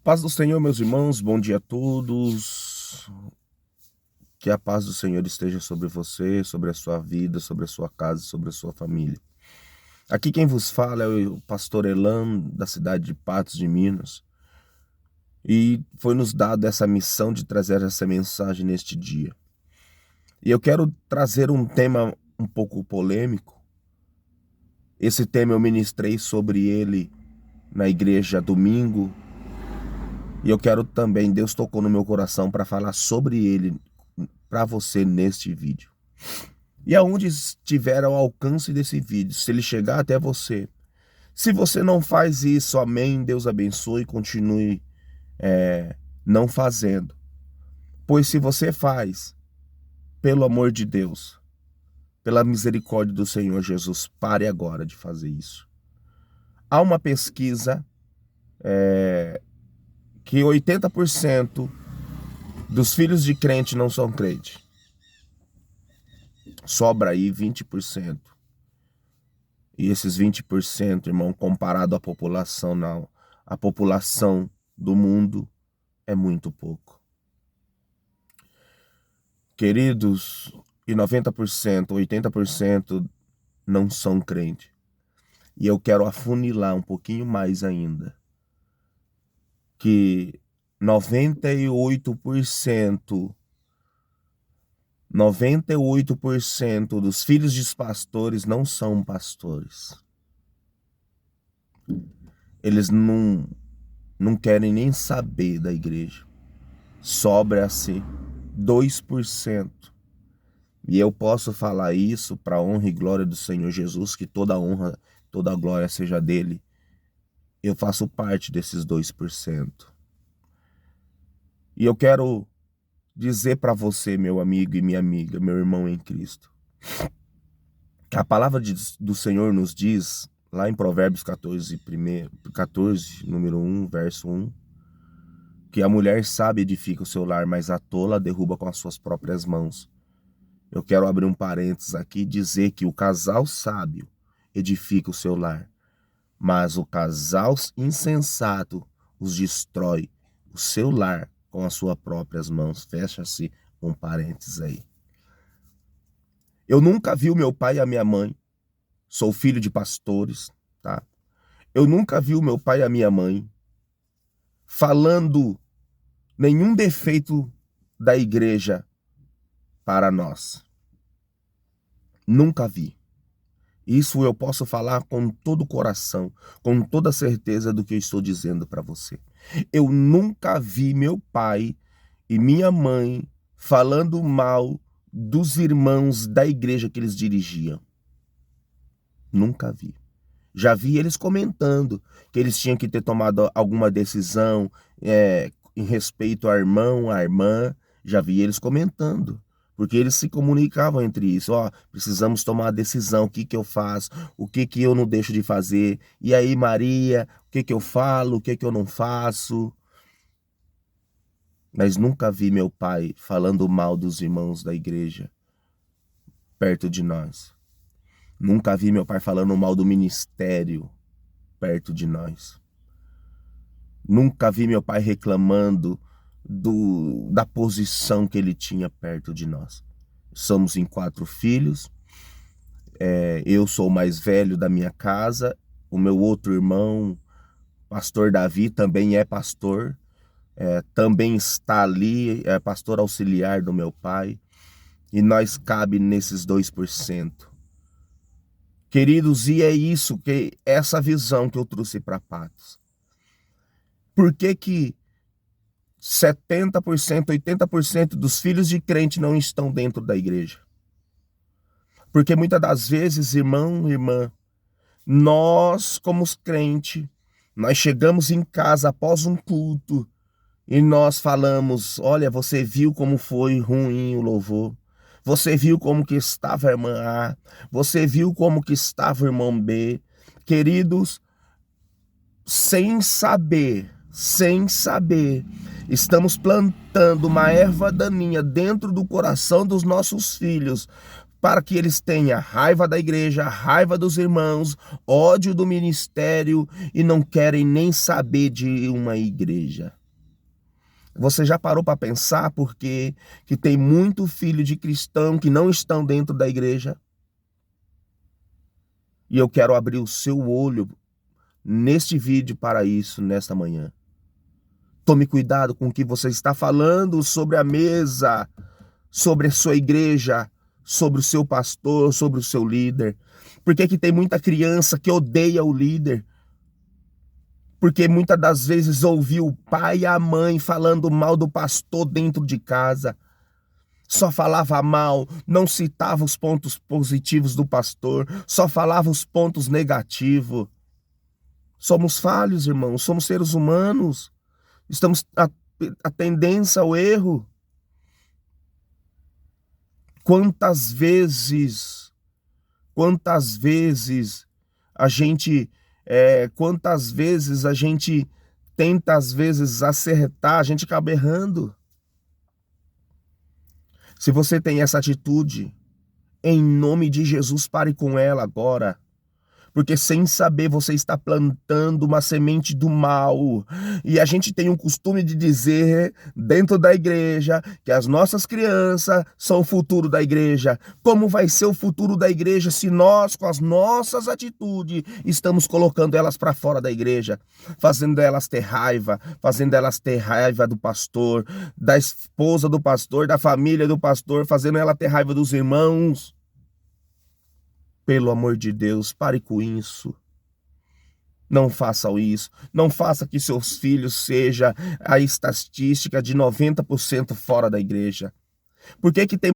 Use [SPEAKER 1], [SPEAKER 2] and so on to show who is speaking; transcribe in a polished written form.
[SPEAKER 1] Paz do Senhor, meus irmãos, bom dia a todos. Que a paz do Senhor esteja sobre você, sobre a sua vida, sobre a sua casa, sobre a sua família. Aqui quem vos fala é o pastor Elan, da cidade de Patos de Minas. E foi nos dado essa missão de trazer essa mensagem neste dia. E eu quero trazer um tema um pouco polêmico. Esse tema eu ministrei sobre ele na igreja domingo. E eu quero também, Deus tocou no meu coração para falar sobre ele para você neste vídeo. E aonde estiver ao alcance desse vídeo, se ele chegar até você, se você não faz isso, amém, Deus abençoe e continue não fazendo. Pois se você faz, pelo amor de Deus, pela misericórdia do Senhor Jesus, pare agora de fazer isso. Há uma pesquisa que 80% dos filhos de crente não são crentes. Sobra aí 20%. E esses 20%, irmão, comparado à população, não. A população do mundo é muito pouco. Queridos, e 90%, 80% não são crentes. E eu quero afunilar um pouquinho mais ainda. Que 98% dos filhos de pastores não são pastores. Eles não querem nem saber da igreja. Sobra-se 2%. E eu posso falar isso para a honra e glória do Senhor Jesus, que toda a honra, toda a glória seja dele. Eu faço parte desses 2%. E eu quero dizer para você, meu amigo e minha amiga, meu irmão em Cristo, que a palavra do Senhor nos diz, lá em Provérbios 14, número 1, verso 1, que a mulher sábia edifica o seu lar, mas a tola derruba com as suas próprias mãos. Eu quero abrir um parênteses aqui e dizer que o casal sábio edifica o seu lar, mas o casal insensato os destrói o seu lar com as suas próprias mãos. Fecha-se um parênteses aí. Eu nunca vi o meu pai e a minha mãe, sou filho de pastores, tá? Eu nunca vi o meu pai e a minha mãe falando nenhum defeito da igreja para nós. Nunca vi. Isso eu posso falar com todo o coração, com toda certeza do que eu estou dizendo para você. Eu nunca vi meu pai e minha mãe falando mal dos irmãos da igreja que eles dirigiam. Nunca vi. Já vi eles comentando que eles tinham que ter tomado alguma decisão em respeito ao irmão, à irmã. Já vi eles comentando. Porque eles se comunicavam entre isso. Precisamos tomar a decisão, o que eu faço, o que eu não deixo de fazer. E aí, Maria, o que eu falo, o que eu não faço. Mas nunca vi meu pai falando mal dos irmãos da igreja perto de nós. Nunca vi meu pai falando mal do ministério perto de nós. Nunca vi meu pai reclamando da posição que ele tinha perto de nós. Somos em 4 filhos. Eu sou o mais velho da minha casa. O meu outro irmão, pastor Davi, também é pastor. Também está ali, é pastor auxiliar do meu pai. E nós cabe nesses 2%. Queridos, e é isso, que essa visão que eu trouxe para Patos. Por que 70%, 80% dos filhos de crente não estão dentro da igreja? Porque muitas das vezes, irmão, irmã, nós como crente, nós chegamos em casa após um culto e nós falamos: olha, você viu como foi ruim o louvor? Você viu como que estava a irmã A? Você viu como que estava o irmão B? Queridos, sem saber, estamos plantando uma erva daninha dentro do coração dos nossos filhos para que eles tenham raiva da igreja, raiva dos irmãos, ódio do ministério e não querem nem saber de uma igreja. Você já parou para pensar por que tem muito filho de cristão que não estão dentro da igreja? E eu quero abrir o seu olho neste vídeo para isso, nesta manhã. Tome cuidado com o que você está falando sobre a mesa, sobre a sua igreja, sobre o seu pastor, sobre o seu líder. Por que tem muita criança que odeia o líder? Porque muitas das vezes ouviu o pai e a mãe falando mal do pastor dentro de casa. Só falava mal, não citava os pontos positivos do pastor, só falava os pontos negativos. Somos falhos, irmãos, somos seres humanos. Estamos a tendência ao erro. Quantas vezes a gente tenta às vezes acertar, a gente acaba errando. Se você tem essa atitude, em nome de Jesus, pare com ela agora. Porque sem saber você está plantando uma semente do mal. E a gente tem um costume de dizer dentro da igreja que as nossas crianças são o futuro da igreja. Como vai ser o futuro da igreja se nós, com as nossas atitudes, estamos colocando elas para fora da igreja, fazendo elas ter raiva do pastor, da esposa do pastor, da família do pastor, fazendo ela ter raiva dos irmãos? Pelo amor de Deus, pare com isso. Não façam isso. Não faça que seus filhos seja a estatística de 90% fora da igreja. Por que tem